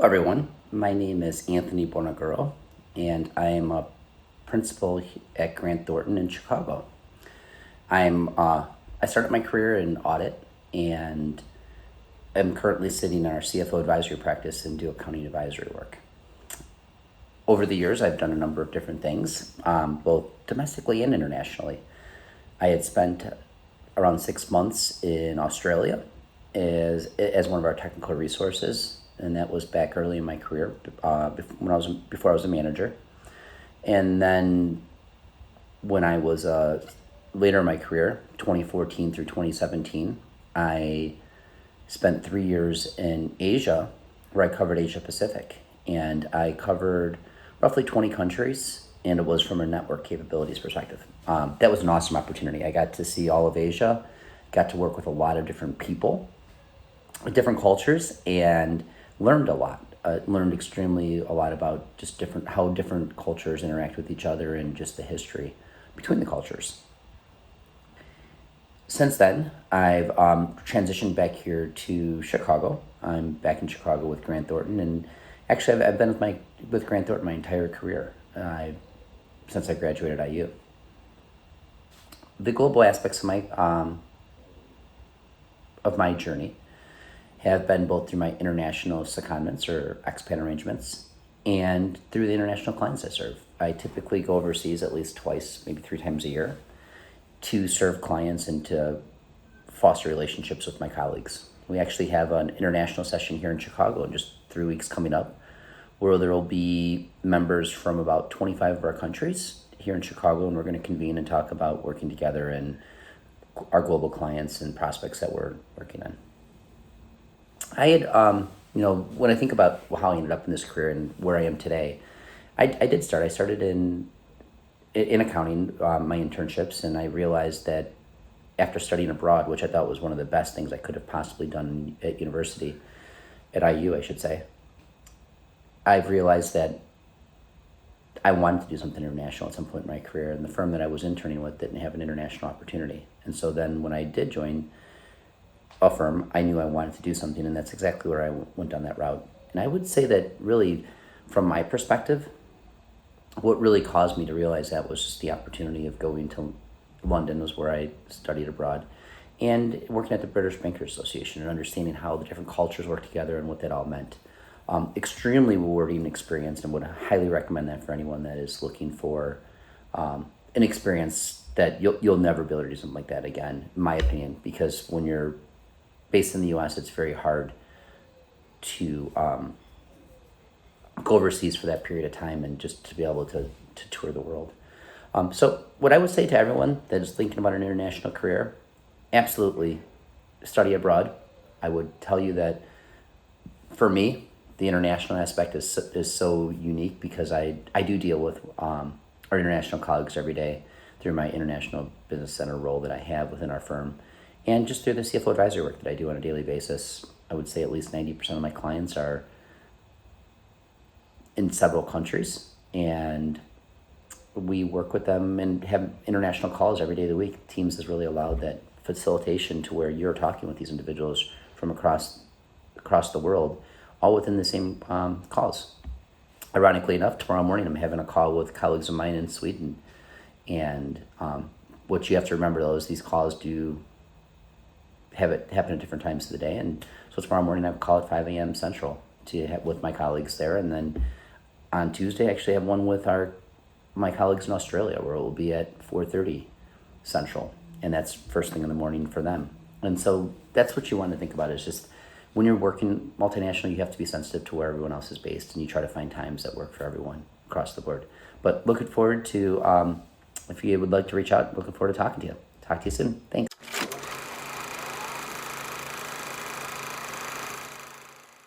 Hello, everyone. My name is Anthony Bonaguro, and I am a principal at Grant Thornton in Chicago. I started my career in audit, and am currently sitting in our CFO advisory practice and do accounting advisory work. Over the years, I've done a number of different things, both domestically and internationally. I had spent around 6 months in Australia as one of our technical resources, and that was back early in my career, before I was a manager. And then when I was later in my career, 2014 through 2017, I spent 3 years in Asia, where I covered Asia Pacific, and I covered roughly 20 countries, and it was from a network capabilities perspective. That was an awesome opportunity. I got to see all of Asia, got to work with a lot of different people, different cultures, and learned a lot. Learned extremely a lot about just how different cultures interact with each other and just the history between the cultures. Since then, I've transitioned back here to Chicago. I'm back in Chicago with Grant Thornton, and actually I've been with Grant Thornton my entire career, since I graduated IU. The global aspects of my journey have been both through my international secondments or expat arrangements and through the international clients I serve. I typically go overseas at least twice, maybe 3 times a year, to serve clients and to foster relationships with my colleagues. We actually have an international session here in Chicago in just 3 weeks coming up, where there will be members from about 25 of our countries here in Chicago, and we're going to convene and talk about working together and our global clients and prospects that we're working on. I had, when I think about how I ended up in this career and where I am today, I started in accounting, my internships, and I realized that after studying abroad, which I thought was one of the best things I could have possibly done at university, at IU, I should say, I've realized that I wanted to do something international at some point in my career, and the firm that I was interning with didn't have an international opportunity. And so then when I did join a firm, I knew I wanted to do something, and that's exactly where I went down that route. And I would say that really, from my perspective, what really caused me to realize that was just the opportunity of going to London, was where I studied abroad, and working at the British Bankers Association and understanding how the different cultures work together and what that all meant. Extremely rewarding experience, and would highly recommend that for anyone that is looking for an experience that you'll never be able to do something like that again, in my opinion, because when you're based in the U.S., it's very hard to go overseas for that period of time and just to be able to tour the world. So what I would say to everyone that is thinking about an international career, absolutely study abroad. I would tell you that for me, the international aspect is so unique because I do deal with our international colleagues every day through my International Business Center role that I have within our firm. And just through the CFO advisory work that I do on a daily basis. I would say at least 90% of my clients are in several countries, and we work with them and have international calls every day of the week. Teams has really allowed that facilitation to where you're talking with these individuals from across the world, all within the same calls. Ironically enough, tomorrow morning I'm having a call with colleagues of mine in Sweden, and what you have to remember though is these calls do have it happen at different times of the day. And so tomorrow morning I have a call at 5 a.m. Central with my colleagues there, and then on Tuesday I actually have one with my colleagues in Australia, where it will be at 4:30 Central, and that's first thing in the morning for them. And so that's what you want to think about, is just when you're working multinational, you have to be sensitive to where everyone else is based, and you try to find times that work for everyone across the board. But looking forward to, if you would like to reach out, looking forward to talking to you. Talk to you soon. Thanks.